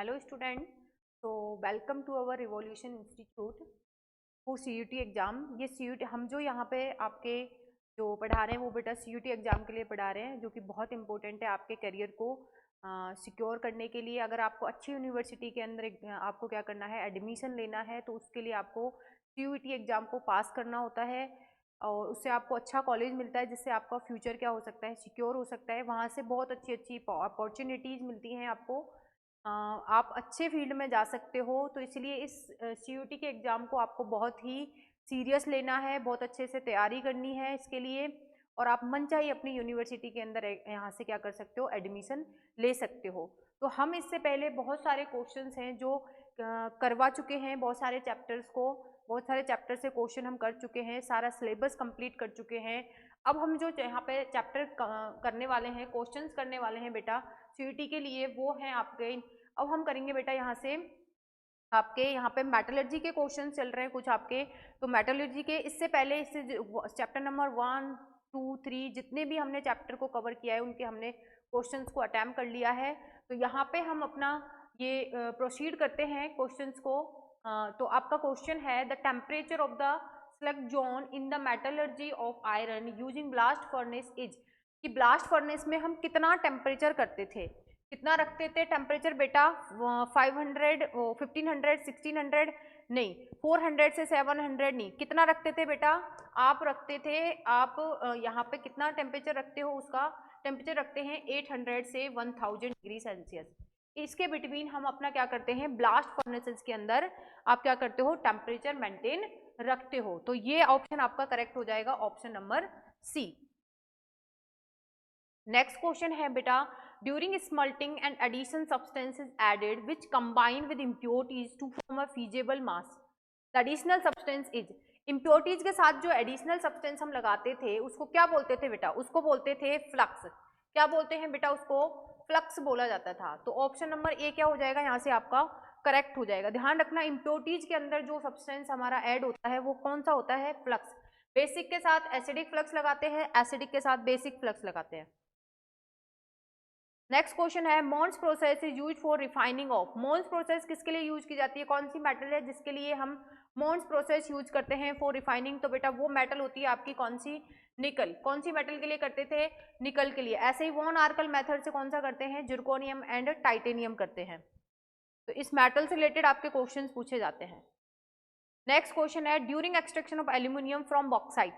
Hello student, तो welcome to our revolution institute for CUET exam. ये CUET हम जो यहाँ पे आपके जो पढ़ा रहे हैं वो बेटा सीयूटी एग्ज़ाम के लिए पढ़ा रहे हैं, जो कि बहुत इंपॉर्टेंट है आपके करियर को सिक्योर करने के लिए। अगर आपको अच्छी यूनिवर्सिटी के अंदर आपको क्या करना है, एडमिशन लेना है, तो उसके लिए आपको सीयूटी एग्ज़ाम को पास करना होता है और उससे आपको अच्छा कॉलेज मिलता है, जिससे आपका फ्यूचर क्या हो सकता है, सिक्योर हो सकता है। वहाँ से बहुत अच्छी अच्छी अपॉर्चुनिटीज़ मिलती हैं आपको, आप अच्छे फील्ड में जा सकते हो। तो इसलिए इस सीयूटी के एग्ज़ाम को आपको बहुत ही सीरियस लेना है, बहुत अच्छे से तैयारी करनी है इसके लिए, और आप मनचाही अपनी यूनिवर्सिटी के अंदर यहाँ से क्या कर सकते हो, एडमिशन ले सकते हो। तो हम इससे पहले बहुत सारे क्वेश्चंस हैं जो करवा चुके हैं, बहुत सारे चैप्टर से क्वेश्चन हम कर चुके हैं, सारा सिलेबस कंप्लीट कर चुके हैं। अब हम जो यहाँ पे चैप्टर करने वाले हैं, क्वेश्चंस करने वाले हैं बेटा सीयूटी के लिए, वो हैं आपके। अब हम करेंगे बेटा यहाँ से आपके यहाँ पे मेटलर्जी के क्वेश्चन चल रहे हैं कुछ आपके। तो मेटलर्जी के इससे पहले इससे चैप्टर नंबर 1, 2, 3 जितने भी हमने चैप्टर को कवर किया है उनके हमने क्वेश्चंस को अटैम्प्ट कर लिया है। तो यहाँ पे हम अपना ये प्रोसीड करते हैं क्वेश्चंस को। तो आपका क्वेश्चन है the temperature of the slug zone in the metallurgy of iron using blast furnace is, कि ब्लास्ट फर्नेस में हम कितना टेम्परेचर करते थे, कितना रखते थे टेम्परेचर बेटा, 500, 1500, 1600 नहीं, 400 से 700 नहीं, कितना रखते थे बेटा, आप रखते थे, आप यहाँ पे कितना टेम्परेचर रखते हो, उसका टेम्परेचर रखते हैं 800 से 1000 डिग्री सेल्सियस। इसके बिटवीन हम अपना क्या करते हैं, ब्लास्ट फर्नेसेस के अंदर आप क्या करते हो, टेम्परेचर मेंटेन रखते हो। तो ये ऑप्शन आपका करेक्ट हो जाएगा, option number C. Next question है बेटा during smelting and addition substance is added which combine with impurities to form a fusible mass, the additional substance is. Impurities के साथ जो एडिशनल सब्सटेंस हम लगाते थे उसको क्या बोलते थे बेटा, उसको बोलते थे फ्लक्स। क्या बोलते हैं बेटा, उसको फ्लक्स बोला जाता था। तो ऑप्शन नंबर ए क्या हो जाएगा, यहाँ से आपका करेक्ट हो जाएगा। ध्यान रखना इम्प्योरिटीज के अंदर जो सब्सटेंस हमारा ऐड होता है वो कौन सा होता है, फ्लक्स। बेसिक के साथ एसिडिक फ्लक्स लगाते हैं, एसिडिक के साथ बेसिक फ्लक्स लगाते हैं। नेक्स्ट क्वेश्चन है Mond's process is use for refining of, Mond's process किसके लिए यूज की जाती है, कौन सी मेटल है जिसके लिए हम मोन्स प्रोसेस यूज करते हैं फॉर रिफाइनिंग। तो बेटा वो मेटल होती है आपकी कौन सी, निकल। कौन सी मेटल के लिए करते थे, निकल के लिए। ऐसे ही वॉन आर्कल मेथड से कौन सा करते हैं, जिरकोनियम एंड टाइटेनियम करते हैं। तो इस मेटल से रिलेटेड आपके क्वेश्चन पूछे जाते हैं। नेक्स्ट क्वेश्चन है during extraction of aluminium from bauxite,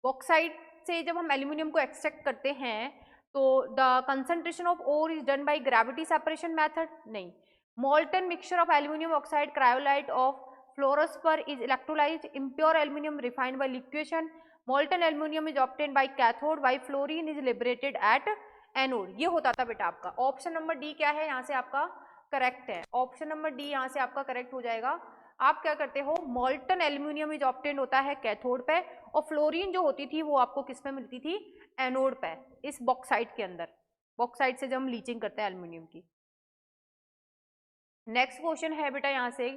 bauxite से जब हम एल्यूमिनियम को एक्सट्रैक्ट करते हैं तो the concentration of ore is done by gravity separation method, नहीं। Molten mixture of aluminium oxide cryolite of fluorspar is electrolysed, impure aluminium refined by liquation, molten aluminium is obtained by cathode, by fluorine is liberated at anode. ये होता था बेटा आपका। Option number D क्या है, यहाँ से आपका करेक्ट है, ऑप्शन नंबर डी यहाँ से आपका करेक्ट हो जाएगा। आप क्या करते हो, मोल्टन एल्यूमिनियम इज ऑब्टेन्ड होता है कैथोड पे, और फ्लोरीन जो होती थी वो आपको किस में मिलती थी, एनोड पे, इस बॉक्साइट के अंदर। बॉक्साइट से जब हम लीचिंग करते हैं एल्यूमिनियम की। नेक्स्ट क्वेश्चन है बेटा यहाँ से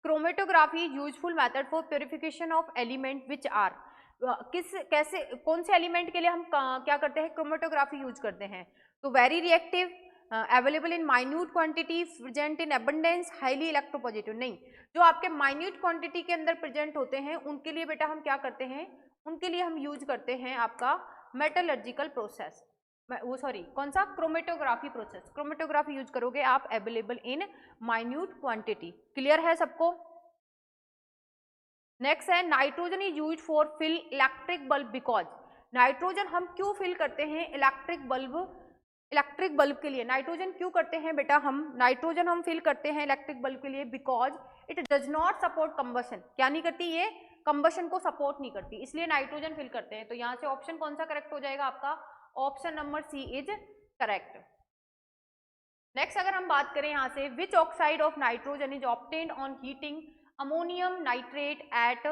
chromatography useful method for purification of element which are, किस कैसे कौन से एलिमेंट के लिए हम क्या करते हैं, क्रोमेटोग्राफी यूज करते हैं। तो very reactive, available in minute quantity, present in abundance, highly electropositive, नहीं। जो आपके माइन्यूट क्वांटिटी के अंदर प्रेजेंट होते हैं उनके लिए बेटा हम क्या करते हैं, उनके लिए हम यूज करते हैं आपका मेटलर्जिकल प्रोसेस, वो सॉरी कौन सा, क्रोमेटोग्राफी प्रोसेस। क्रोमेटोग्राफी यूज करोगे आप, available in minute quantity. Clear है सबको। नेक्स्ट है nitrogen is use for fill electric bulb because, nitrogen हम क्यों फिल करते हैं इलेक्ट्रिक बल्ब के लिए, नाइट्रोजन क्यों करते हैं बेटा, हम नाइट्रोजन हम फिल करते हैं इलेक्ट्रिक बल्ब के लिए because it does not support combustion. क्या नहीं करती ये, कंबशन को सपोर्ट नहीं करती, इसलिए नाइट्रोजन फिल करते हैं। तो यहाँ से ऑप्शन कौन सा करेक्ट हो जाएगा आपका, option number C is correct. Next अगर हम बात करें यहाँ से which oxide of nitrogen is obtained on heating ammonium nitrate at,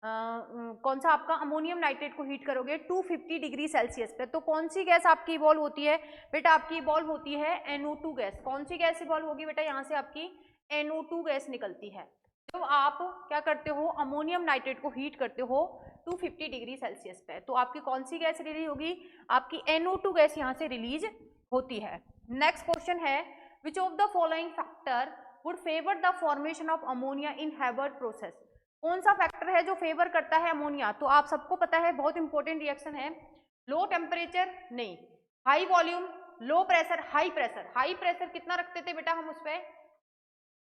कौन सा आपका, अमोनियम नाइट्रेट को हीट करोगे 250 डिग्री सेल्सियस पे, तो कौन सी गैस आपकी इवॉल्व होती है बेटा, आपकी इवॉल्व होती है NO2 गैस। कौन सी गैस इवॉल्व होगी बेटा, यहाँ से आपकी NO2 गैस निकलती है। जब आप क्या करते हो, अमोनियम नाइट्रेट को हीट करते हो 250 डिग्री सेल्सियस पे, तो आपकी कौन सी गैस रिलीज होगी, आपकी NO2 गैस यहाँ से रिलीज होती है। नेक्स्ट क्वेश्चन है which of the following factor would favour the formation of ammonia in Herbert process? कौन सा फैक्टर है जो फेवर करता है अमोनिया? तो आप सबको पता है, बहुत इंपॉर्टेंट रिएक्शन है। लो टेम्परेचर नहीं, high volume, low pressure, high pressure. High pressure कितना रखते थे बेटा हम उस पर?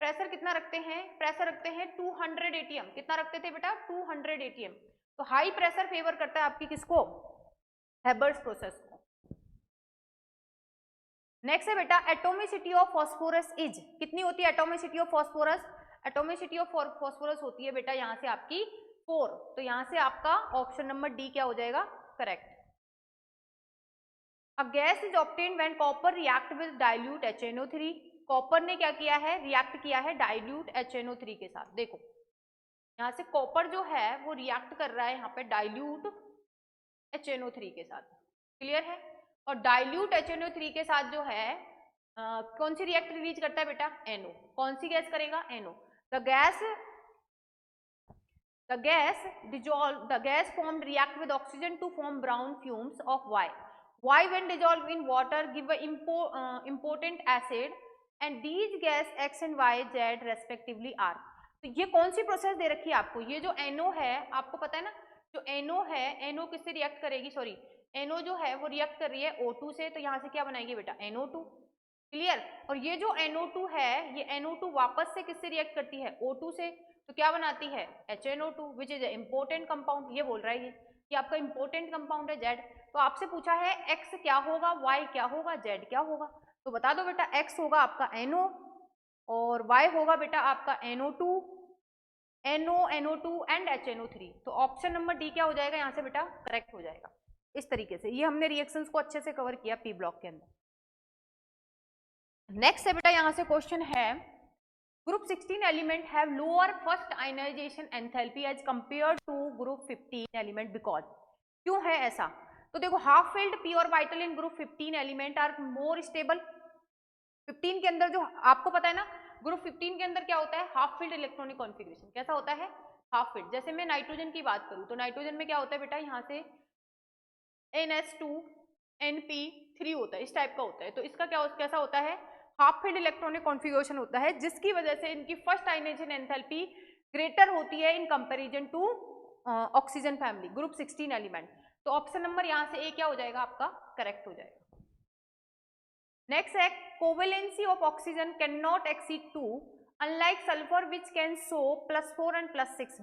प्रेशर कितना रखते हैं? प्रेशर रखते हैं 200 एटीएम। कितना रखते थे बेटा? 200 एटीएम। तो हाई प्रेशर फेवर करता है आपकी किसको? हैबर्ट्स प्रोसेस को। नेक्स्ट है बेटा एटोमिसिटी ऑफ फॉस्फोरस इज, कितनी होती है atomicity of phosphorus? Atomicity of phosphorus होती है बेटा यहाँ से आपकी 4। तो यहाँ से आपका ऑप्शन नंबर डी क्या हो जाएगा? Correct. A gas is obtained when copper react with dilute HNO3। Copper ने क्या किया है? रिएक्ट किया है डाइल्यूट HNO3 के साथ। देखो यहाँ से कॉपर जो है वो रिएक्ट कर रहा है यहाँ पे डाइल्यूट HNO3 के साथ। क्लियर है? और डाइल्यूट HNO3 के साथ जो है कौन सी रिएक्ट रिलीज करता है बेटा? NO। कौन सी गैस करेगा? NO। The gas formed react with oxygen to form brown fumes of Y. Y when dissolved in water give a important acid and these gas X and Y Z respectively are. तो ये कौन सी process दे रखी है आपको? ये जो NO है आपको पता है ना, जो NO है, NO किससे रिएक्ट करेगी? सॉरी, NO जो है वो रिएक्ट कर रही है O2 से, तो यहाँ से क्या बनाएगी बेटा? NO2। क्लियर? और ये जो NO2 है, ये NO2 वापस से किससे रिएक्ट करती है? O2 से, तो क्या बनाती है? HNO2 which is important compound. ये बोल रहा है कि आपका इंपोर्टेंट कंपाउंड है Z। तो आपसे पूछा है X क्या होगा, Y क्या होगा, Z क्या होगा? तो बता दो बेटा, X होगा आपका NO और Y होगा बेटा आपका NO2, NO2 एंड HNO3। तो ऑप्शन नंबर डी क्या हो जाएगा यहाँ से बेटा? करेक्ट हो जाएगा। इस तरीके से ये हमने रिएक्शंस को अच्छे से कवर किया पी ब्लॉक के अंदर। नेक्स्ट है बेटा यहाँ से क्वेश्चन है, group 16 element have lower first ionisation enthalpy as compared to group 15 element because. क्यों है ऐसा? तो देखो half filled p orbital in group 15 element are more stable. 15 के अंदर जो आपको पता है ना, ग्रुप 15 के अंदर क्या होता है? Half field electronic configuration. कैसा होता है? Half field. जैसे मैं नाइट्रोजन की बात करूं तो नाइट्रोजन में क्या होता है बेटा? यहाँ से NS2 NP3 होता है, इस टाइप का होता है। तो इसका क्या कैसा होता है? हाफ फील्ड इलेक्ट्रॉनिक कॉन्फ़िगरेशन होता है, जिसकी वजह से इनकी फर्स्ट आयनाइजेशन एंथैल्पी ग्रेटर होती है in comparison to oxygen family group 16 element. तो ऑप्शन नंबर यहाँ से ए क्या हो जाएगा आपका? करेक्ट हो जाएगा। नेक्स्ट है covalency of oxygen can not exceed 2 unlike sulphur which can show +4 and +6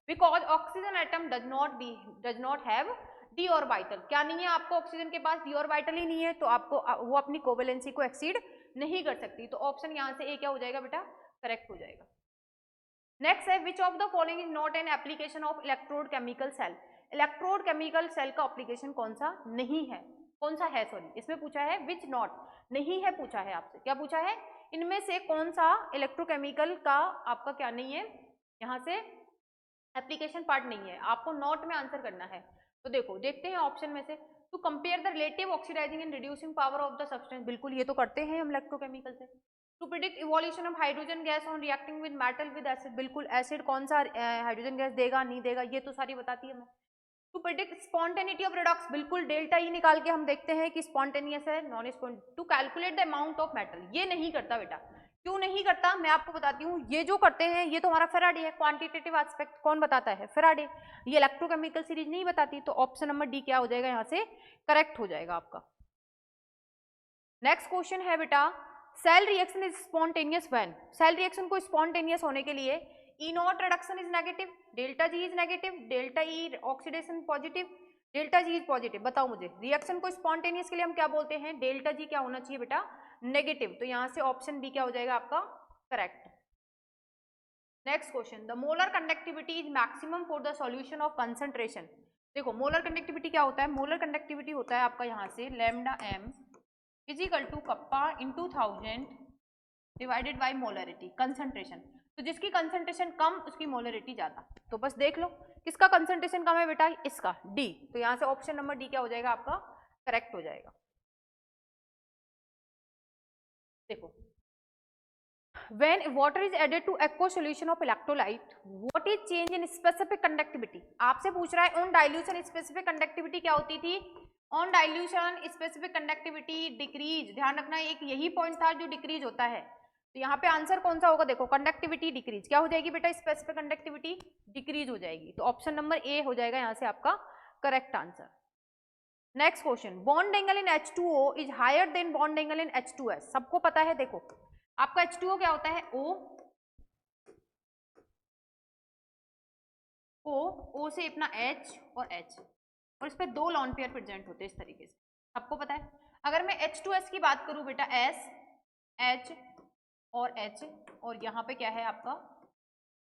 because oxygen atom does not have D orbital. क्या नहीं है आपको? ऑक्सीजन के पास डी ऑर्बिटल ही नहीं है, तो आपको वो अपनी कोवेलेंसी को एक्सीड नहीं कर सकती। तो ऑप्शन यहाँ से ए क्या हो जाएगा बेटा? करेक्ट हो जाएगा। नेक्स्ट है which of the following is not an application of electrode chemical cell. Electrode chemical cell का एप्लीकेशन कौन सा नहीं है? कौन सा है? सॉरी, इसमें पूछा है विच नॉट, नहीं है पूछा है आपसे। क्या पूछा है? इनमें से कौन सा इलेक्ट्रोकेमिकल का आपका क्या नहीं है? यहाँ से एप्लीकेशन पार्ट नहीं है, आपको नॉट में आंसर करना है। तो देखो देखते हैं ऑप्शन में से, to compare the relative oxidising and reducing power of the substance. बिल्कुल ये तो करते हैं हम इलेक्ट्रोकेमिकल से। To predict evolution of hydrogen gas on reacting with metal with acid. बिल्कुल एसिड कौन सा हाइड्रोजन गैस देगा नहीं देगा ये तो सारी बताती है मैं। To predict spontaneity of redox, बिल्कुल डेल्टा ई निकाल के हम देखते हैं कि स्पॉन्टेनियस है non spontaneous. To calculate the amount of metal, ये नहीं करता बेटा। क्यों नहीं करता मैं आपको बताती हूँ। ये जो करते हैं ये तो हमारा फेराडे है, क्वांटिटेटिव एस्पेक्ट कौन बताता है? फेराडे। ये इलेक्ट्रोकेमिकल सीरीज नहीं बताती। तो ऑप्शन नंबर डी क्या हो जाएगा यहाँ से? करेक्ट हो जाएगा आपका। नेक्स्ट क्वेश्चन है बेटा, cell reaction is spontaneous when. Cell reaction को स्पॉन्टेनियस होने के लिए E naught reduction is negative, delta G is negative, delta E oxidation positive, delta G is positive. बताओ मुझे रिएक्शन को स्पॉन्टेनियस के लिए हम क्या बोलते हैं? डेल्टा जी क्या होना चाहिए बेटा? नेगेटिव। तो यहाँ से ऑप्शन बी क्या हो जाएगा आपका? Correct. Next question, the molar conductivity is maximum for the solution of concentration. देखो मोलर कंडक्टिविटी क्या होता है? मोलर कंडक्टिविटी होता है आपका यहाँ से lambda m is equal to kappa into 1000 divided by molarity concentration. तो जिसकी कंसंट्रेशन कम उसकी मोलरिटी ज्यादा। तो बस देख लो किसका कंसंट्रेशन कम है बेटा? इसका, डी। तो यहाँ से ऑप्शन नंबर डी क्या हो जाएगा आपका? करेक्ट हो जाएगा। देखो when water is added to aqueous solution of electrolyte what is change in specific conductivity। आपसे पूछ रहा है ऑन डाइल्यूशन स्पेसिफिक कंडक्टिविटी क्या होती थी? On dilution specific conductivity decrease, ध्यान रखना एक यही पॉइंट था जो डिक्रीज होता है। तो यहाँ पे आंसर कौन सा होगा, देखो कंडक्टिविटी डिक्रीज क्या हो जाएगी बेटा, स्पेसिफिक कंडक्टिविटी डिक्रीज हो जाएगी। तो ऑप्शन नंबर ए हो जाएगा यहाँ से आपका correct answer. Next question, bond angle in H2O is higher than bond angle in H2S। सबको पता है, देखो आपका H2O क्या होता है, O से अपना H और H, और इस पे दो लॉन पेयर प्रेजेंट होते हैं इस तरीके से, सबको पता है। अगर मैं H2S की बात करूं बेटा, S H और H, और यहाँ पे क्या है आपका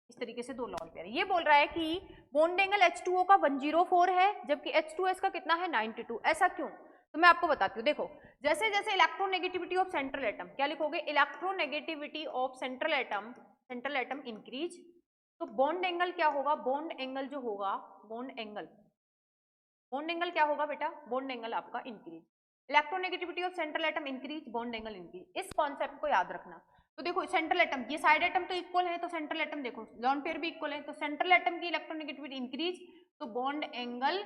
इस तरीके से दो लॉन पेयर। ये बोल रहा है कि बॉन्ड एंगल H2O का 104 है जबकि H2S का कितना है 92। ऐसा क्यों, तो मैं आपको बताती हूँ। देखो जैसे जैसे इलेक्ट्रोनेगेटिविटी ऑफ सेंट्रल एटम, क्या लिखोगे, electronegativity of central atom increase, तो बॉन्ड एंगल क्या होगा, बॉन्ड एंगल जो होगा, बॉन्ड एंगल क्या होगा बेटा, बॉन्ड एंगल आपका increase. Electronegativity of central atom increase, bond angle increase. इस कॉन्सेप्ट को याद रखना। तो देखो सेंट्रल एटम, ये साइड एटम तो इक्वल है, तो सेंट्रल एटम देखो लॉन पेयर भी इक्वल है, तो सेंट्रल एटम की इलेक्ट्रोनेगेटिविटी इंक्रीज तो बॉन्ड एंगल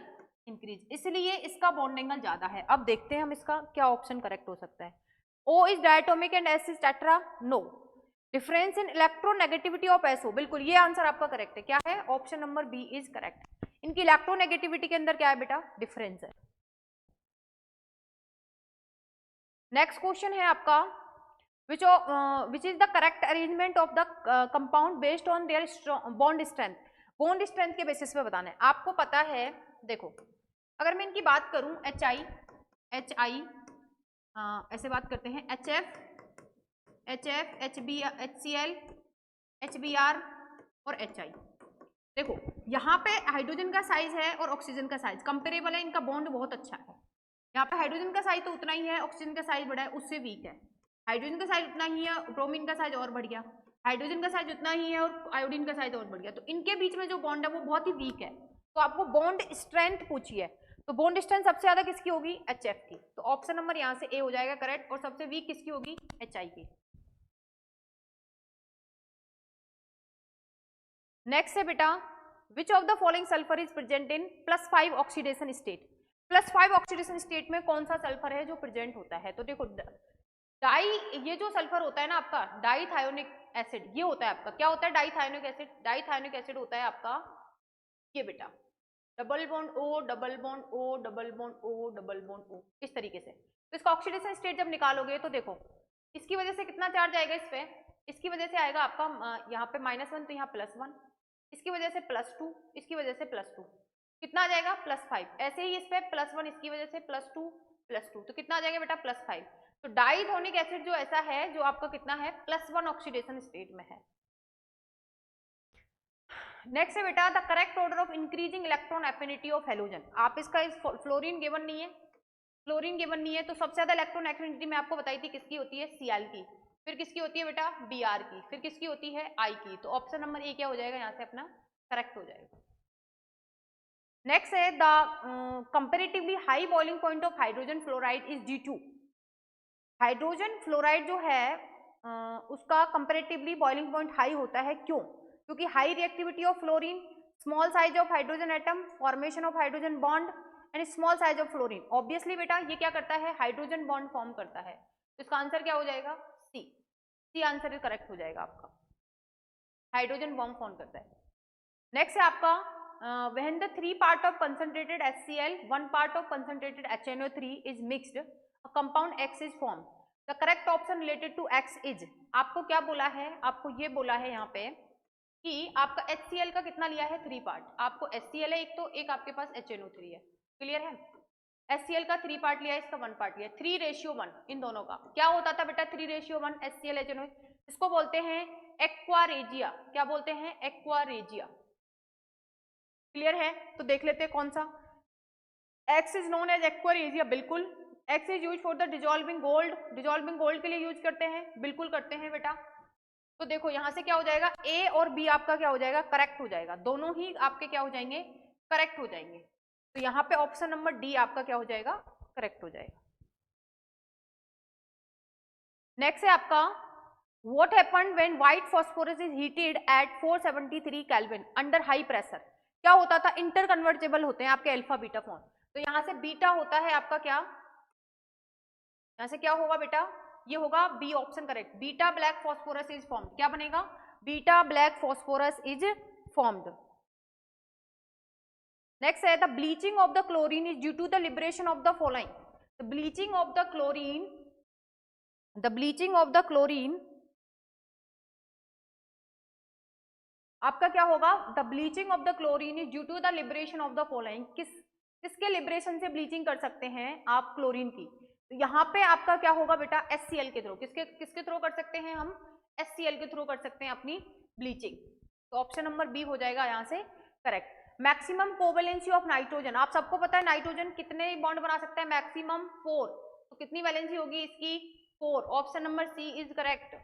इंक्रीज, इसलिए इसका बॉन्ड एंगल ज्यादा है। अब देखते हैं हम इसका क्या ऑप्शन करेक्ट हो सकता है। O is diatomic and S is tetra, no. Difference in electronegativity of SO, बिल्कुल ये आंसर आपका करेक्ट है। क्या है, option number B is correct. इनकी इलेक्ट्रोनेगेटिविटी के अंदर क्या है बेटा, डिफरेंस है। नेक्स्ट क्वेश्चन है आपका, which is the correct arrangement of the compound based on their bond strength. Bond strength के बेसिस पे बताना है। आपको पता है, देखो अगर मैं इनकी बात करूं, एच आई ऐसे बात करते हैं, एच एफ HCl HBr और HI। देखो यहाँ पे हाइड्रोजन का साइज है और ऑक्सीजन का साइज कंपेरेबल है, इनका बॉन्ड बहुत अच्छा है। यहाँ पे हाइड्रोजन का साइज तो उतना ही है, ऑक्सीजन का साइज बड़ा है, उससे वीक है। हाइड्रोजन का साइज उतना ही है, ब्रोमीन का साइज और बढ़ गया, हाइड्रोजन का साइज उतना ही है और आयोडीन का साइज और बढ़ गया। तो इनके बीच में जो बॉन्ड है वो बहुत ही वीक है। तो आपको बॉन्ड स्ट्रेंथ पूछी है, तो बॉन्ड स्ट्रेंथ सबसे ज्यादा किसकी होगी, HF की। तो ऑप्शन नंबर यहाँ से ए हो जाएगा करेक्ट, और सबसे वीक किसकी होगी, HI की। नेक्स्ट है बेटा, विच of the following sulphur is present in +5 oxidation state. +5 oxidation state में कौन सा सल्फर है जो प्रेजेंट होता है, तो देखो डाई, ये जो सल्फर होता है ना आपका डाइथायोनिक एसिड, ये होता है आपका, क्या होता है डाइथायोनिक एसिड, डाइथायोनिक एसिड होता है आपका ये बेटा, double bond O double bond O double bond O double bond O, इस तरीके से। तो इसका ऑक्सीडेशन स्टेट जब निकालोगे तो देखो इसकी वजह से कितना चार्ज आएगा इस पे, इसकी वजह से आएगा आपका यहाँ पे -1 तो यहाँ +1, इसकी वजह से +2, इसकी वजह से +2, कितना आ जाएगा +5। ऐसे ही इस पे +1 इसकी वजह से +2 तो कितना आ जाएगा बेटा +5। तो डाइथोनिक एसिड जो ऐसा है जो आपका कितना है +1 ऑक्सीडेशन स्टेट में है। नेक्स्ट है बेटा, the correct order of increasing electron affinity of halogen. आप इसका फ्लोरीन गिवन नहीं है, तो सबसे ज्यादा इलेक्ट्रॉन एफिनिटी मैं आपको बताई थी किसकी होती है, Cl की, फिर किसकी होती है बेटा Br की, फिर किसकी होती है I की। तो ऑप्शन नंबर ए क्या हो जाएगा यहाँ से अपना करेक्ट हो जाएगा। नेक्स्ट है, the comparatively high boiling point of hydrogen fluoride is due to. Hydrogen fluoride जो है उसका कंपेरेटिवली बॉइलिंग पॉइंट हाई होता है, क्यों, क्योंकि high reactivity of fluorine, small size of hydrogen atom, formation of hydrogen bond and small size of fluorine. Obviously बेटा ये क्या करता है, हाइड्रोजन बॉन्ड फॉर्म करता है। तो इसका आंसर क्या हो जाएगा, सी आंसर करेक्ट हो जाएगा आपका, हाइड्रोजन बॉन्ड फॉर्म करता है। नेक्स्ट है आपका, when the 3 part of concentrated HCl 1 part of concentrated HNO3 is mixed, a compound X is formed. The correct option related to X is, आपको क्या बोला है, आपको ये बोला है यहाँ पे कि आपका HCl का कितना लिया है 3 पार्ट, आपको HCl है एक, तो एक आपके पास HNO3 है, क्लियर है। HCl का 3 पार्ट लिया है, इसका 1 पार्ट लिया है, 3:1 इन दोनों का क्या होता था बेटा 3:1 HCl HNO, इसको बोलते हैं एक्वारेजिया। क्या बोलते हैं, एक्वारेजिया, क्लियर है। तो देख लेते हैं कौन सा, X is known as aqua regia, बिल्कुल। X is use for the dissolving gold, dissolving gold के लिए यूज करते हैं, बिल्कुल करते हैं बेटा। तो देखो यहां से क्या हो जाएगा, A और B आपका क्या हो जाएगा करेक्ट हो जाएगा, दोनों ही आपके क्या हो जाएंगे करेक्ट हो जाएंगे। तो यहाँ पे ऑप्शन नंबर डी आपका क्या हो जाएगा करेक्ट हो जाएगा। नेक्स्ट है आपका, what happened when white phosphorus is heated at 473 kelvin under high pressure. क्या होता था, इंटर कन्वर्टेबल होते हैं आपके अल्फा बीटा फॉर्म। तो यहाँ से बीटा होता है आपका क्या, यहाँ से क्या होगा बेटा, ये होगा B option correct, beta black phosphorus is formed, क्या बनेगा, beta black phosphorus is formed. Next है the bleaching of the chlorine is due to the liberation of the following, the bleaching of the chlorine, the bleaching of the chlorine आपका क्या होगा, the bleaching of the chlorine is due to the liberation of the following, किसके liberation से bleaching कर सकते हैं आप chlorine की, तो यहाँ पे आपका क्या होगा बेटा, HCl के थ्रू, किसके थ्रू कर सकते हैं हम, HCl के थ्रू कर सकते हैं अपनी ब्लीचिंग, तो ऑप्शन नंबर बी हो जाएगा यहाँ से correct. Maximum covalency of nitrogen, आप सबको पता है नाइट्रोजन कितने बॉन्ड बना सकता है, मैक्सिमम 4, तो कितनी वैलेंसी होगी इसकी 4, option number C is correct.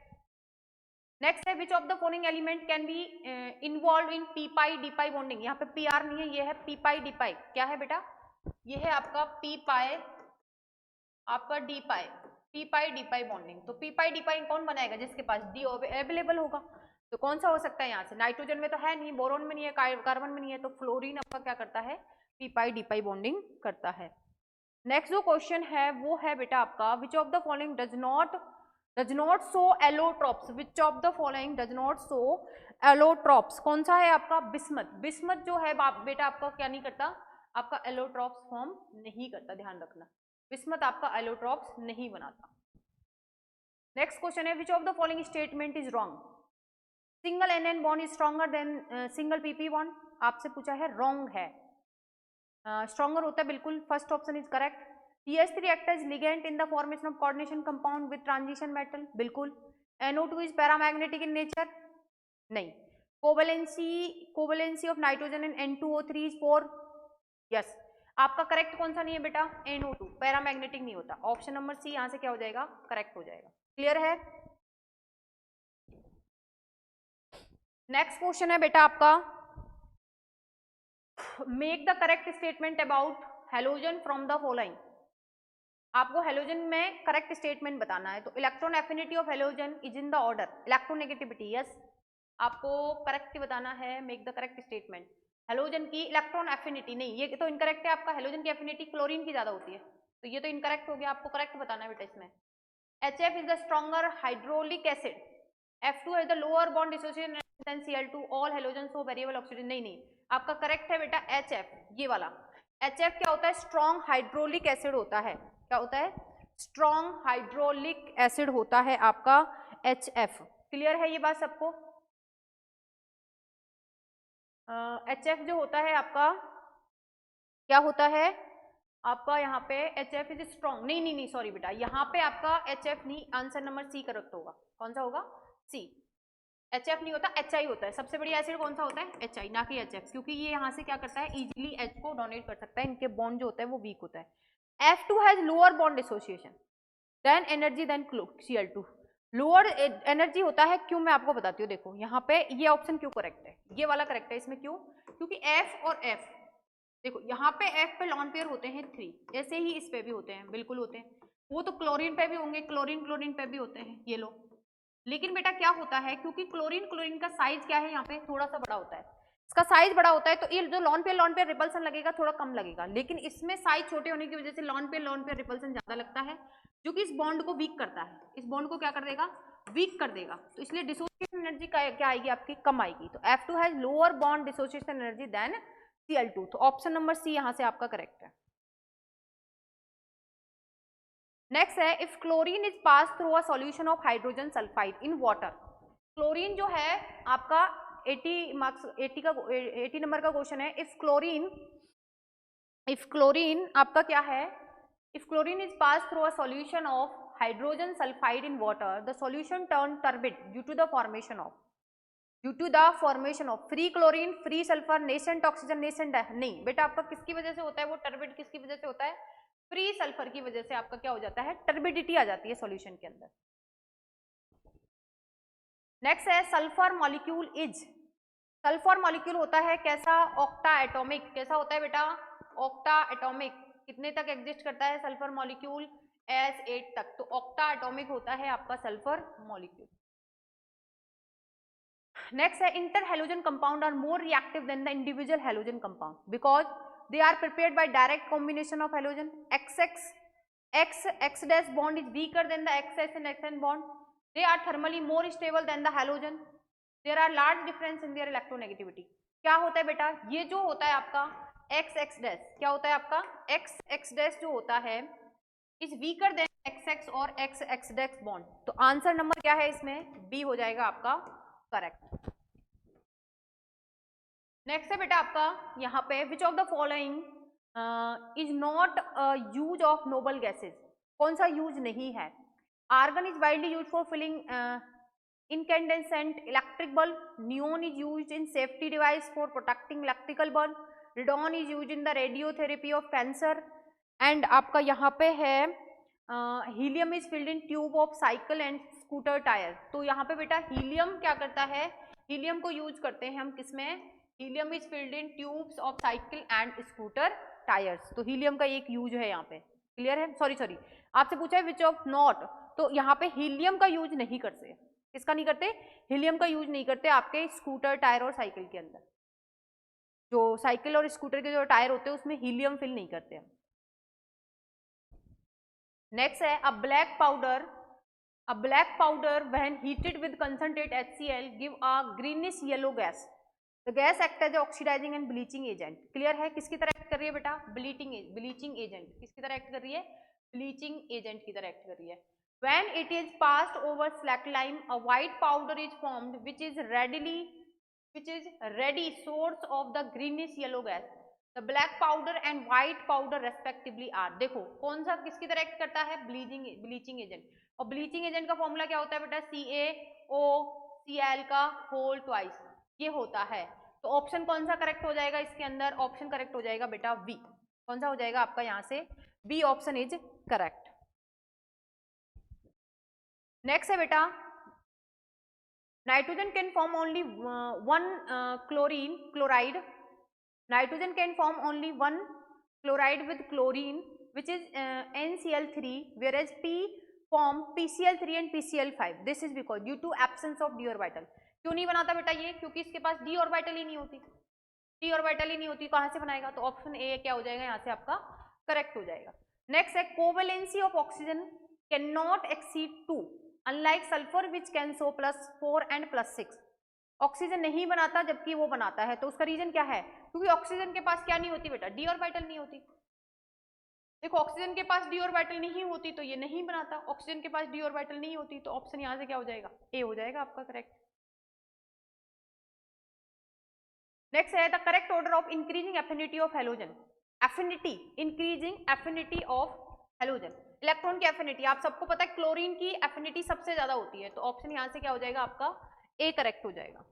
Next है which of the following element can be involve in P pi D pi bonding, यहाँ पे पी आर नहीं है, ये है पी पाई डी पाई, क्या है बेटा, ये है आपका पी पाई, आपका डी पाई, P pi D pi bonding, तो पी पाई डी पाई कौन बनाएगा, जिसके पास डी अवेलेबल होगा, तो कौन सा हो सकता है यहाँ से, नाइट्रोजन में तो है नहीं, बोरोन में नहीं है, कार्बन में नहीं है, तो फ्लोरीन आपका क्या करता है, P pi D pi bonding करता है। नेक्स्ट जो क्वेश्चन है वो है बेटा आपका विच of the following does not show allotropes, which of the following does not show allotropes, कौन सा है आपका, बिस्मथ, बिस्मथ जो है बेटा आपका क्या नहीं करता, आपका एलोट्रॉप्स फॉर्म नहीं करता, ध्यान रखना, बिस्मथ आपका एलोट्रॉप्स नहीं बनाता। नेक्स्ट क्वेश्चन है which of the following statement is wrong, single N bond is stronger than single PP bond, आपसे पूछा है, रॉन्ग है, स्ट्रॉन्गर होता है बिल्कुल, first option is correct. CH3 act as ligand in the formation of coordination compound with transition metal, बिल्कुल। NO2 is paramagnetic in nature, नहीं। Covalency of nitrogen in N2O3 is 4, yes. आपका correct कौन सा नहीं है बेटा, NO2 पैरामैग्नेटिक नहीं होता, ऑप्शन नंबर सी यहाँ से क्या हो जाएगा, करेक्ट हो जाएगा, क्लियर है। नेक्स्ट क्वेश्चन है बेटा आपका make the correct statement about halogen from the following, आपको हेलोजन में करेक्ट स्टेटमेंट बताना है, तो electron affinity of halogen is in the order, electronegativity, yes, आपको करेक्ट बताना है, make the correct statement, halogen की इलेक्ट्रॉन एफिनिटी नहीं, ये तो इनकरेक्ट है आपका, हेलोजन की एफिनिटी क्लोरीन की ज्यादा होती है, तो ये तो इनकरेक्ट हो गया, आपको करेक्ट बताना है बेटा इसमें। HF is the stronger hydraulic acid, F2 is the lower bond dissociation than Cl2, all halogens show variable oxygen, नहीं, आपका करेक्ट है बेटा HF, ये वाला HF क्या होता है, स्ट्रॉन्ग हाइड्रोलिक एसिड होता है, क्या होता है, स्ट्रॉन्ग हाइड्रोलिक एसिड होता है आपका HF, क्लियर है ये बात सबको। HF जो होता है आपका क्या होता है आपका, यहाँ पे HF इज स्ट्रॉन्ग, नहीं सॉरी बेटा, यहाँ पे आपका HF नहीं, आंसर नंबर सी करेक्ट होगा, कौन सा होगा, सी। HF नहीं होता, HI होता है, सबसे बड़ी एसिड कौन सा होता है, HI, ना कि HF, क्योंकि ये यहाँ से क्या करता है, इजीली H को डोनेट कर सकता है, इनके बॉन्ड जो होता है वो वीक होता है। F2 has lower bond association than energy than Cl2, lower energy होता है, क्यों मैं आपको बताती हूँ, देखो यहाँ पे ये ऑप्शन क्यों करेक्ट है, ये वाला करेक्ट है इसमें, क्यों, क्योंकि F और F, देखो यहाँ पे F पे लॉन पेयर होते हैं 3, ऐसे ही इस पे भी होते हैं, बिल्कुल होते हैं, वो तो क्लोरीन पे भी होंगे, क्लोरीन पे भी होते हैं ये लोग, लेकिन बेटा क्या होता है, क्योंकि क्लोरीन का साइज क्या है, यहाँ पे थोड़ा सा बड़ा होता है, इसका साइज बड़ा होता है, तो ये जो लॉन पेयर रिपल्सन लगेगा थोड़ा कम लगेगा, लेकिन इसमें साइज छोटे होने की वजह से लॉन पेयर रिपल्सन ज्यादा लगता है, जो कि इस बॉन्ड को वीक करता है, इस बॉन्ड को क्या कर देगा, वीक कर देगा, तो इसलिए डिसोसिएशन एनर्जी क्या आएगी आपकी, कम आएगी, तो F2 has lower bond dissociation energy than Cl2, तो ऑप्शन नंबर सी यहाँ से आपका करेक्ट है। नेक्स्ट है if chlorine is pass through a solution of hydrogen sulphide in water, chlorine जो है आपका 80 नंबर का क्वेश्चन है, इफ क्लोरीन आपका क्या है, if chlorine is pass through a solution of hydrogen sulphide in water, the solution turn turbid due to the formation of free chlorine, free sulphur, nascent oxygen, nascent नहीं बेटा, आपका किसकी वजह से होता है वो टर्बिड, किसकी वजह से होता है, फ्री सल्फर की वजह से आपका क्या हो जाता है, टर्बिडिटी आ जाती है सॉल्यूशन के अंदर। नेक्स्ट है सल्फर मॉलिक्यूल होता है कैसा, ऑक्टा एटॉमिक, कैसा होता है बेटा, ऑक्टा एटॉमिक, कितने तक एग्जिस्ट करता है सल्फर मॉलिक्यूल, S8 तक, तो ऑक्टा एटॉमिक होता है आपका सल्फर मॉलिक्यूल। नेक्स्ट है interhalogen compound are more reactive than the individual halogen compound, because they are prepared by direct combination of halogen. X dash bond is weaker than the XS and XN bond. They are thermally more stable than the halogen. There are large difference in their electronegativity. क्या होता है बेटा, ये जो होता है आपका XX dash, क्या होता है आपका XX dash जो होता है is weaker than XX और XX dash bond. तो आंसर नंबर क्या है इसमें, बी हो जाएगा आपका करेक्ट. नेक्स्ट है बेटा आपका यहाँ पे which of the following is not use of noble gases. कौन सा यूज नहीं है. Argon is widely use for filling incandescent electric bulb. Neon is used in safety device for protecting electrical bulb. Radon is used in the radiotherapy of cancer. And आपका यहाँ पे है helium is filled in tube of cycle and scooter tire. तो यहाँ पे बेटा helium क्या करता है, helium को यूज करते हैं हम किसमें, helium is filled in tubes of cycle and scooter tires. तो helium का एक यूज है यहाँ पे, क्लियर है. सॉरी आपसे पूछा है विच ऑफ नॉट, तो यहाँ पे हीलियम का यूज नहीं करते. किसका नहीं करते, हीलियम का यूज नहीं करते आपके स्कूटर टायर और साइकिल के अंदर. जो साइकिल और स्कूटर के जो टायर होते हैं उसमें हीलियम फिल नहीं करते हम. नेक्स्ट है a black powder when heated with concentrate HCl give a greenish yellow gas. The gas act as oxidising and bleaching agent. Clear है, किसकी तरह एक्ट कर रही है बेटा, ब्लीचिंग एजेंट. किसकी तरह एक्ट कर रही है, ब्लीचिंग एजेंट की तरह एक्ट कर रही है. When it is passed over slack lime, a white powder is formed, which is ready source of the greenish yellow gas. The black powder and white powder respectively are. देखो कौन सा किसकी तरह एक्ट करता है, ब्लीचिंग एजेंट. और bleaching agent का formula क्या होता है बेटा, CaOCl का होल ट्वाइस, ये होता है. तो ऑप्शन कौन सा करेक्ट हो जाएगा इसके अंदर, ऑप्शन करेक्ट हो जाएगा बेटा बी. कौन सा हो जाएगा आपका यहाँ से, B option is correct. Next है बेटा nitrogen can form only one chloride. Nitrogen can form only one chloride with chlorine which is NCl3 whereas P form PCl3 and PCl5. This is because due to absence of d orbital. क्यों नहीं बनाता बेटा ये, क्योंकि इसके पास d orbital ही नहीं होती. d orbital ही नहीं होती, कहाँ से बनाएगा, तो ऑप्शन ए क्या हो जाएगा यहाँ से आपका करेक्ट हो जाएगा. नेक्स्ट है covalency of oxygen can not exceed 2 unlike sulfur which can show +4 and +6. Oxygen नहीं बनाता जबकि वो बनाता है, तो उसका रीजन क्या है, क्योंकि ऑक्सीजन के पास क्या नहीं होती बेटा, d ऑर्बिटल नहीं होती. देखो ऑक्सीजन के पास d ऑर्बिटल नहीं होती तो ये नहीं बनाता, ऑक्सीजन के पास d ऑर्बिटल नहीं होती, तो ऑप्शन यहाँ से क्या हो जाएगा, ए हो जाएगा आपका करेक्ट. नेक्स्ट है the correct order of increasing affinity of halogen. Increasing affinity of halogen. Electron की एफिनिटी आप सबको पता है, क्लोरीन की एफिनिटी सबसे ज्यादा होती है, तो ऑप्शन यहां से क्या हो जाएगा आपका ए करेक्ट हो जाएगा.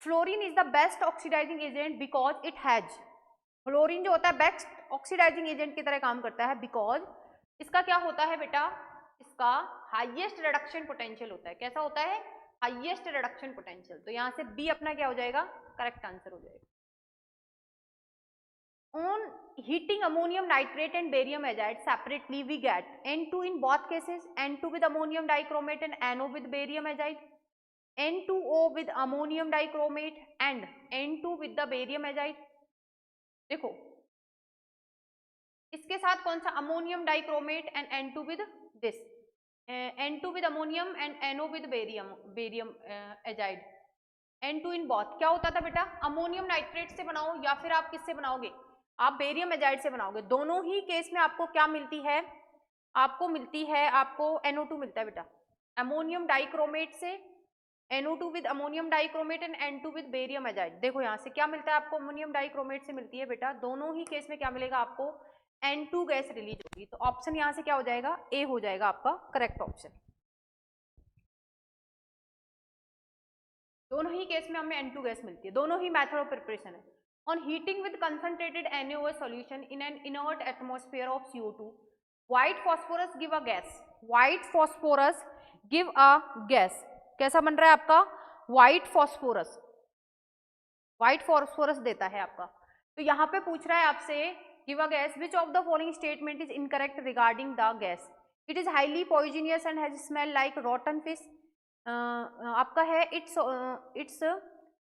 Fluorine is the best oxidising agent because it has. Fluorine जो होता है बेस्ट ऑक्सीडाइजिंग एजेंट की तरह काम करता है बिकॉज इसका क्या होता है बेटा, इसका हाईएस्ट रिडक्शन पोटेंशियल होता है. कैसा होता है, हाईएस्ट रिडक्शन पोटेंशियल. तो यहां से बी अपना क्या हो जाएगा, करेक्ट आंसर हो जाएगा. On heating ammonium nitrate and barium azide separately, we get N2 in both cases, N2 with ammonium dichromate and NO with barium azide, N2O with ammonium dichromate and N2 with the barium azide. देखो इसके साथ कौन सा, ammonium dichromate and N2 with this, N2 with ammonium and NO with barium azide. N2 in both क्या होता था बेटा, ammonium nitrate से बनाओ या फिर आप किससे बनाओगे, आप बेरियम एजाइड से बनाओगे. दोनों ही केस में आपको क्या मिलती है, आपको मिलती है आपको NO2 मिलता है बेटा, अमोनियम डाइक्रोमेट से NO2 with ammonium dichromate and N2 with barium azide. देखो यहाँ से क्या मिलता है आपको, अमोनियम डाइक्रोमेट से मिलती है बेटा. दोनों ही केस में क्या मिलेगा आपको, N2 गैस रिलीज होगी. तो ऑप्शन यहाँ से क्या हो जाएगा, ए हो जाएगा आपका करेक्ट ऑप्शन. दोनों ही केस में हमें N2 गैस मिलती है. दोनों ही मेथड ऑफ प्रिपरेशन है. On heating with concentrated NaOH solution in an inert atmosphere of CO2, white phosphorus give a gas. White phosphorus give a gas. कैसा बन रहा है आपका, white phosphorus. White phosphorus देता है आपका. तो यहाँ पे पूछ रहा है आपसे give a gas. Which of the following statement is incorrect regarding the gas? It is highly poisonous and has smell like rotten fish. आपका है it's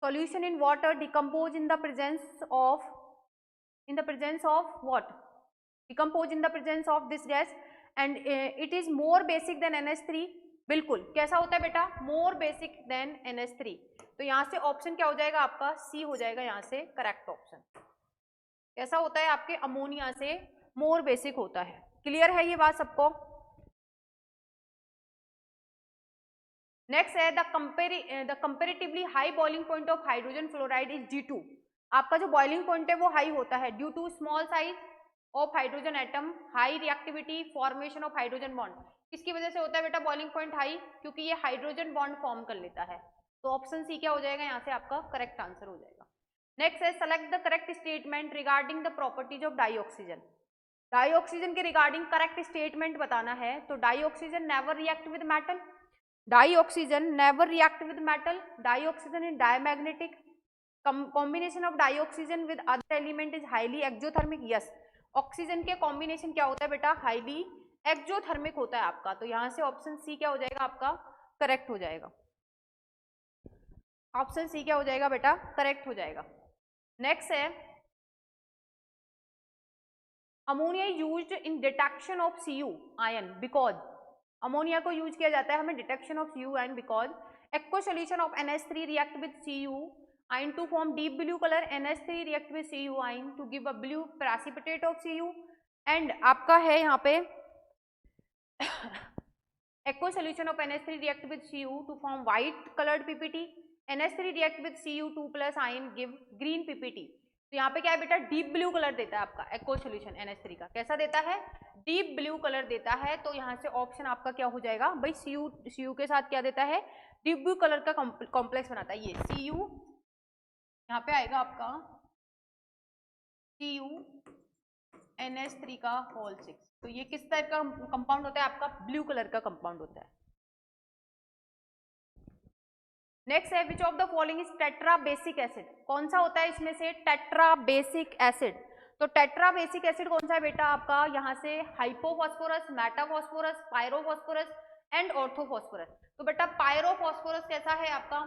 solution in water decompose in the presence of what? Decompose in the presence of this gas and it is more basic than NH3. बिल्कुल कैसा होता है बेटा? more basic than NH3. तो यहाँ से ऑप्शन क्या हो जाएगा आपका? सी हो जाएगा यहाँ से करेक्ट ऑप्शन. कैसा होता है आपके? अमोनिया से मोर बेसिक होता है. क्लियर है ये बात सबको? नेक्स्ट है the comparatively high boiling point of hydrogen fluoride is G2. आपका जो बॉइलिंग पॉइंट है वो हाई होता है due to small size of hydrogen atom, high reactivity, formation of hydrogen bond. किसकी वजह से होता है बेटा बॉइलिंग पॉइंट हाई? क्योंकि ये हाइड्रोजन बॉन्ड फॉर्म कर लेता है. तो ऑप्शन सी क्या हो जाएगा यहाँ से आपका करेक्ट आंसर हो जाएगा. नेक्स्ट है select the correct statement regarding the properties of dioxygen. Dioxygen के रिगार्डिंग करेक्ट स्टेटमेंट बताना है. तो dioxygen never react with metal. Dioxygen never react with metal. Dioxygen is diamagnetic. Combination of dioxygen with other element is highly exothermic. Yes, oxygen के combination क्या होता है बेटा? Highly exothermic होता है आपका. तो यहां से ऑप्शन सी क्या हो जाएगा आपका करेक्ट हो जाएगा. ऑप्शन सी क्या हो जाएगा बेटा? करेक्ट हो जाएगा. नेक्स्ट है ammonia used in detection of Cu ion because. Ammonia को यूज किया जाता है हमें detection of Cu ion because aqua solution of NH3 react with Cu ion to form deep blue colour. NH3 react with Cu ion to give a blue precipitate of Cu. And आपका है यहाँ पे aqua solution of NH3 react with Cu to form white coloured PPT. NH3 react with Cu2+ ion give green PPT. तो यहाँ पे क्या है बेटा? डीप ब्लू कलर देता है आपका एक्वा सोल्यूशन NH3 का. कैसा देता है? डीप ब्लू कलर देता है. तो यहाँ से ऑप्शन आपका क्या हो जाएगा भाई? Cu के साथ क्या देता है? डीप ब्लू कलर का कॉम्प्लेक्स बनाता है ये Cu. यहाँ पे आएगा आपका Cu NH3 का होल 6. तो ये किस टाइप का कंपाउंड होता है आपका? ब्लू कलर का कंपाउंड होता है. नेक्स्ट है which of the following is tetra basic acid. कौन सा होता है इसमें से? Tetra basic acid. तो टेट्रा बेसिक एसिड कौन सा है बेटा आपका? यहाँ से हाइपोफॉस्फोरस, मेटाफॉस्फोरस, पायरोफॉस्फोरस एंड ऑर्थोफॉस्फोरस. तो बेटा पायरोफॉस्फोरस कैसा है आपका?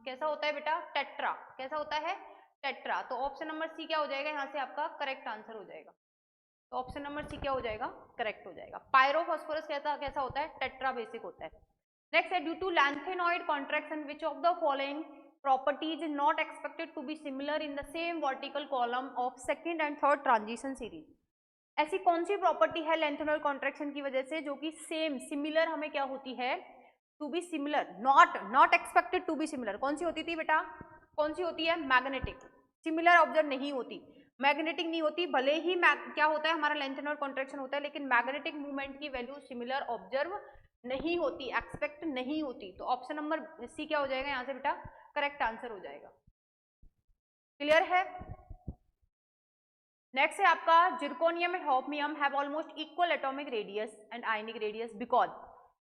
कैसा होता है बेटा? टेट्रा. कैसा होता है? टेट्रा. तो ऑप्शन नंबर सी क्या हो जाएगा यहाँ से आपका करेक्ट आंसर हो जाएगा. तो ऑप्शन नंबर सी क्या हो जाएगा? करेक्ट हो जाएगा. पायरोफॉस्फोरस कैसा होता है? टेट्रा बेसिक होता है. नेक्स्ट है due to lanthanoid contraction which of the following properties is not expected to be similar in the same vertical column of second and third transition series. ऐसी कौन सी प्रॉपर्टी है लैंथेनॉइड कॉन्ट्रैक्शन की वजह से जो कि सेम सिमिलर हमें क्या होती है? To be similar, not expected to be similar. कौन सी होती थी बेटा? कौन सी होती है? मैग्नेटिक. सिमिलर ऑब्जर्व नहीं होती, मैग्नेटिक नहीं होती. भले ही क्या होता है हमारा लैंथेनॉइड कॉन्ट्रैक्शन होता है लेकिन मैग्नेटिक मूवमेंट की वैल्यू सिमिलर ऑब्जर्व नहीं होती, एक्सपेक्ट नहीं होती. तो ऑप्शन नंबर सी क्या हो जाएगा यहाँ से बेटा? करेक्ट आंसर हो जाएगा. क्लियर है? नेक्स्ट है आपका zirconium and hafnium have almost equal atomic radius and ionic radius because.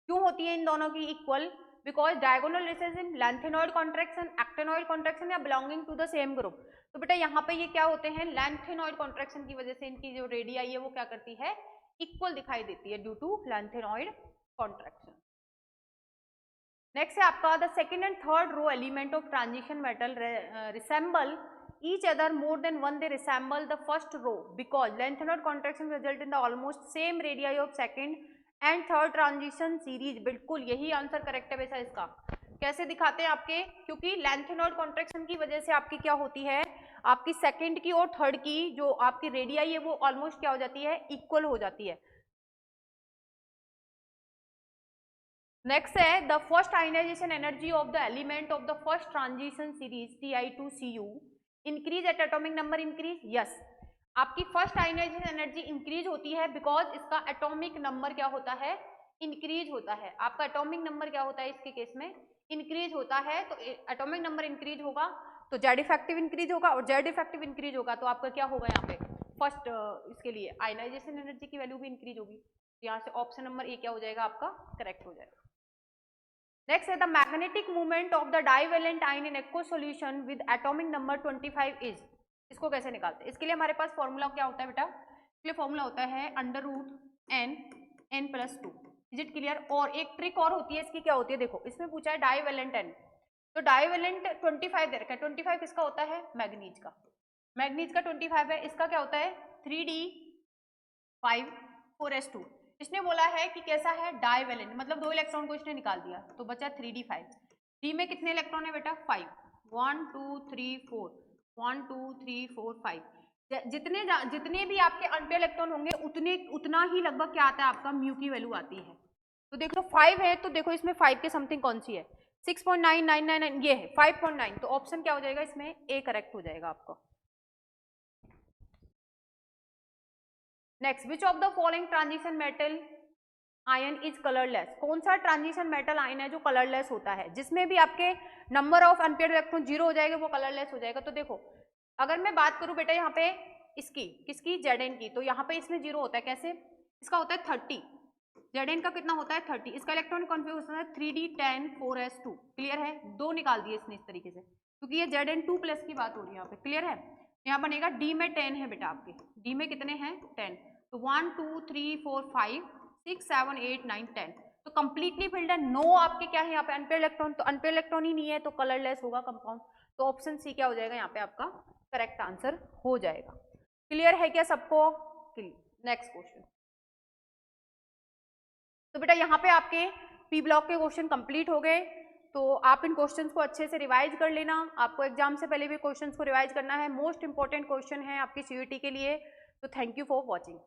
क्यों होती है इन दोनों की equal? Because diagonal races in lanthanoid contraction, actinoid contraction या belonging to the same group. तो बेटा यहाँ पे ये क्या होते हैं? लैंथेनॉइड कॉन्ट्रैक्शन की वजह से इनकी जो रेडियाई है वो क्या करती है? इक्वल दिखाई देती है due to lanthanoid contraction. Next है आपका the second and third row element of transition metal resemble each other more than one. They resemble the first row because lengthened contraction result in the almost same radii of second and third transition series. बिल्कुल यही answer correct है वैसा इसका. कैसे दिखाते हैं आपके? क्योंकि लैंथेनॉइड कॉन्ट्रैक्शन की वजह से आपकी क्या होती है? आपकी सेकंड की और थर्ड की जो आपकी रेडियाई है वो ऑलमोस्ट क्या हो जाती है? इक्वल हो जाती है. नेक्स्ट है the first ionisation energy of the element of the first transition series Ti2Cu increase at atomic number increase. Yes, आपकी फर्स्ट आयनाइजेशन एनर्जी इंक्रीज होती है बिकॉज इसका एटॉमिक नंबर क्या होता है? इंक्रीज होता है. आपका एटॉमिक नंबर क्या होता है इसके केस में? इंक्रीज होता है. तो एटॉमिक नंबर इंक्रीज होगा तो जेड इफेक्टिव इंक्रीज होगा और जेड इफेक्टिव इंक्रीज होगा तो आपका क्या होगा यहाँ पे? फर्स्ट इसके लिए आयनाइजेशन एनर्जी की वैल्यू भी इंक्रीज होगी. यहाँ से ऑप्शन नंबर ए क्या हो जाएगा आपका? करेक्ट हो जाएगा. नेक्स्ट है the magnetic movement of the divalent ion in aqua solution with atomic number 25 is. इसको कैसे निकालते हैं? इसके लिए हमारे पास फॉर्मूला क्या होता है बेटा? इसके लिए फॉर्मूला होता है √n+2. Is it clear? और एक ट्रिक और होती है इसकी, क्या होती है देखो, इसमें पूछा है डाइवेलेंट एन. तो तो डाइवेलेंट 25 दे रखा है, 25 किसका होता है, मैग्नीज का, मैग्नीज का 25 है, इसका क्या होता है 3d5 4s2। इसने बोला है कि कैसा है, डाइवेलेंट, मतलब 2 इलेक्ट्रॉन को इसने निकाल दिया तो बचा 3d5। डी में कितने इलेक्ट्रॉन है बेटा, 5, 1 2 3 4, 1 2 3 4 5। जितने भी आपके अनपेयर इलेक्ट्रॉन होंगे उतना ही लगभग क्या आता है आपका म्यू की वैल्यू आती है। तो देख लो 5 है तो देखो इसमें 5 के समथिंग कौन सी है, 6.9999 ये है 5.9, तो ऑप्शन क्या हो जाएगा इसमें, ए करेक्ट हो जाएगा आपका। Next, which of the following transition metal ion is colourless, कौन सा ट्रांजिशन मेटल आयन है जो कलरलेस होता है, जिसमें भी आपके नंबर ऑफ अनपेयर्ड इलेक्ट्रॉन 0 हो जाएगा वो कलरलेस हो जाएगा। तो देखो अगर मैं बात करूं बेटा यहाँ पे इसकी किसकी, Zn की, तो यहाँ पे इसमें 0 होता है, कैसे, इसका होता है 30, Zn का कितना होता है 30, इसका इलेक्ट्रॉनिक कॉन्फ़िगरेशन है 3d10 4s2, क्लियर है, 2 निकाल दिए इसने इस तरीके से, क्योंकि ये Zn2+ की बात हो रही है यहाँ पे, क्लियर है। यहाँ बनेगा डी में 10 है बेटा आपके, डी में कितने हैं 10, तो 1 2 3 4 5 6 7 8 9 10, तो कंप्लीटली फिल्ड है, नो आपके क्या है यहाँ पे अनपेयर इलेक्ट्रॉन, तो अनपेयर इलेक्ट्रॉन ही नहीं है तो कलरलेस होगा कंपाउंड, तो ऑप्शन सी क्या हो जाएगा यहाँ पे आपका करेक्ट आंसर हो जाएगा। क्लियर है क्या सबको, नेक्स्ट क्वेश्चन। तो बेटा यहाँ पे आपके पी ब्लॉक के क्वेश्चन कंप्लीट हो गए, तो आप इन क्वेश्चंस को अच्छे से रिवाइज कर लेना, आपको एग्जाम से पहले भी क्वेश्चंस को रिवाइज करना है, मोस्ट इंपॉर्टेंट क्वेश्चन है आपकी सीयूईटी के लिए। तो थैंक यू फॉर वॉचिंग।